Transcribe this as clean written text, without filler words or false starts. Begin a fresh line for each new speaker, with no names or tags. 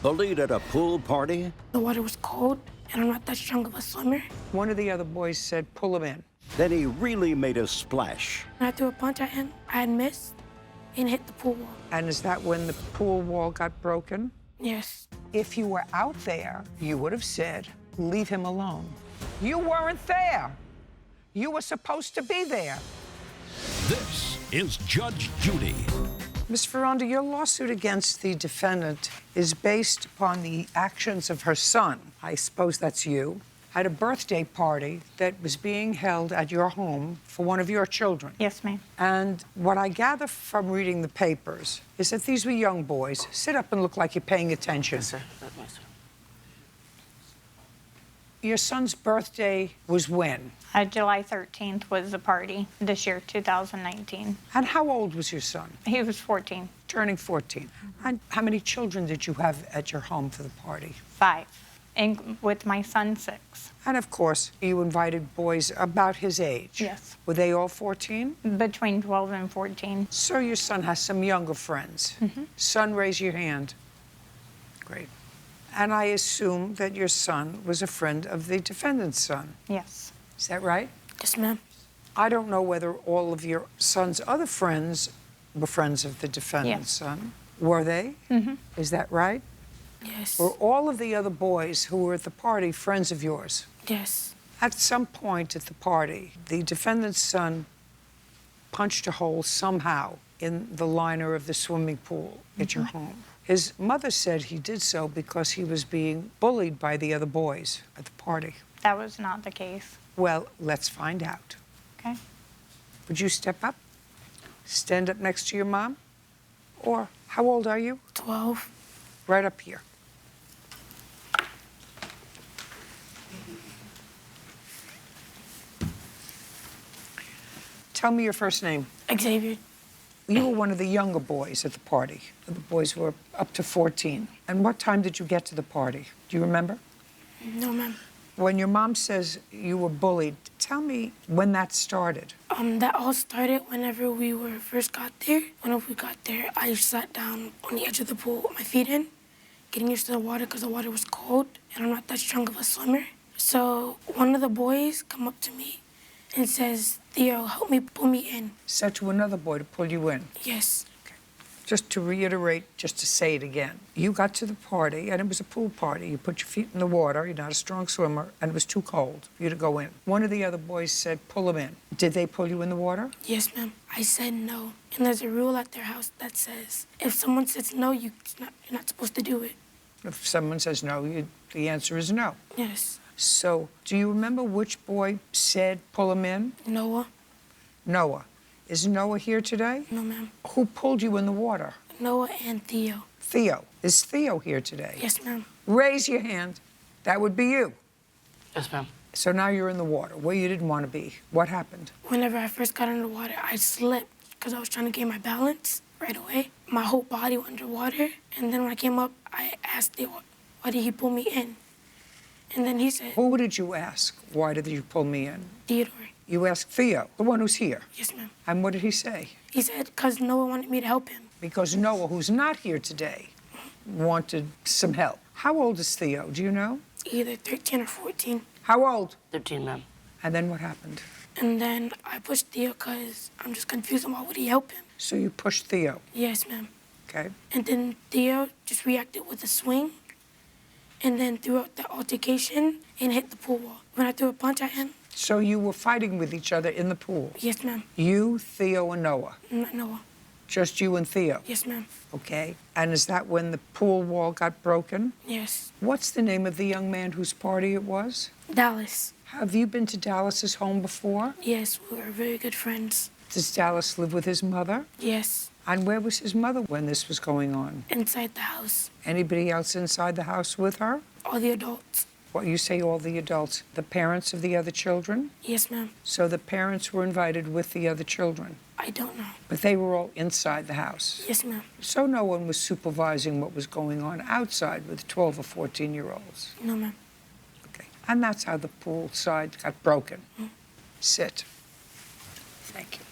Bullied at a pool party?
The water was cold, and I'm not that strong of a swimmer.
One of the other boys said, pull him in.
Then he really made a splash.
When I threw a punch at him, I had missed and hit the pool wall.
And is that when the pool wall got broken?
Yes.
If you were out there, you would have said, leave him alone. You weren't there. You were supposed to be there.
This is Judge Judy.
Ms. Ferranda, your lawsuit against the defendant is based upon the actions of her son, I suppose that's you, at a birthday party that was being held at your home for one of your children.
Yes, ma'am.
And what I gather from reading the papers is that these were young boys. Sit up and look like you're paying attention.
Yes, sir. Yes, sir.
Your son's birthday was when?
July 13th was the party this year, 2019.
And how old was your son?
He was 14.
Turning 14. And how many children did you have at your home for the party?
5, and with my son 6.
And of course, you invited boys about his age.
Yes.
Were they all 14?
Between 12 and 14.
So your son has some younger friends. Son, raise your hand. Great. And I assume that your son was a friend of the defendant's son.
Yes.
Is that right?
Yes, ma'am.
I don't know whether all of your son's other friends were friends of the defendant's son. Were they? Is that right?
Yes.
Were all of the other boys who were at the party friends of yours?
Yes.
At some point at the party, the defendant's son punched a hole somehow in the liner of the swimming pool at your home. His mother said he did so because he was being bullied by the other boys at the party.
That was not the case.
Well, let's find out.
Okay.
Would you step up? Stand up next to your mom? Or how old are you?
12.
Right up here. Tell me your first name.
Xavier.
You were one of the younger boys at the party. The boys were up to 14. And what time did you get to the party? Do you remember?
No, ma'am.
When your mom says you were bullied, tell me when that started.
That all started whenever we first got there. Whenever we got there, I sat down on the edge of the pool with my feet in, getting used to the water because the water was cold, and I'm not that strong of a swimmer. So one of the boys come up to me and says, Theo, help me pull me in.
Said to another boy to pull you in.
Yes.
Just to reiterate, just to say it again. You got to the party, and it was a pool party. You put your feet in the water, you're not a strong swimmer, and it was too cold for you to go in. One of the other boys said, pull him in. Did they pull you in the water?
Yes, ma'am. I said no. And there's a rule at their house that says, if someone says no, you're not supposed to do it.
If someone says no, the answer is no.
Yes.
So, do you remember which boy said pull him in?
Noah.
Noah. Is Noah here today?
No, ma'am.
Who pulled you in the water?
Noah and Theo.
Theo. Is Theo here today?
Yes, ma'am.
Raise your hand. That would be you.
Yes, ma'am.
So now you're in the water where you didn't want to be. What happened?
Whenever I first got in the water, I slipped because I was trying to gain my balance right away. My whole body went underwater. And then when I came up, I asked Theo, why did he pull me in? And then he said...
Who did you ask? Why did you pull me in?
Theodore.
You asked Theo, the one who's here.
Yes, ma'am.
And what did he say?
He said because Noah wanted me to help him.
Because Noah, who's not here today, wanted some help. How old is Theo? Do you know?
Either 13 or 14.
How old?
13, ma'am.
And then what happened?
And then I pushed Theo because I'm just confused on why would he help him.
So you pushed Theo.
Yes, ma'am.
Okay.
And then Theo just reacted with a swing and then threw out the altercation and hit the pool wall. When I threw a punch at him.
So you were fighting with each other in the pool?
Yes, ma'am.
You, Theo, and Noah?
Not Noah.
Just you and Theo?
Yes, ma'am.
Okay. And is that when the pool wall got broken?
Yes.
What's the name of the young man whose party it was?
Dallas.
Have you been to Dallas's home before?
Yes, we were very good friends.
Does Dallas live with his mother?
Yes.
And where was his mother when this was going on?
Inside the house.
Anybody else inside the house with her?
All the adults.
What, you say all the adults? The parents of the other children?
Yes, ma'am.
So the parents were invited with the other children?
I don't know.
But they were all inside the house?
Yes, ma'am.
So no one was supervising what was going on outside with 12 or 14-year-olds?
No, ma'am.
Okay. And that's how the pool side got broken. Sit. Thank you.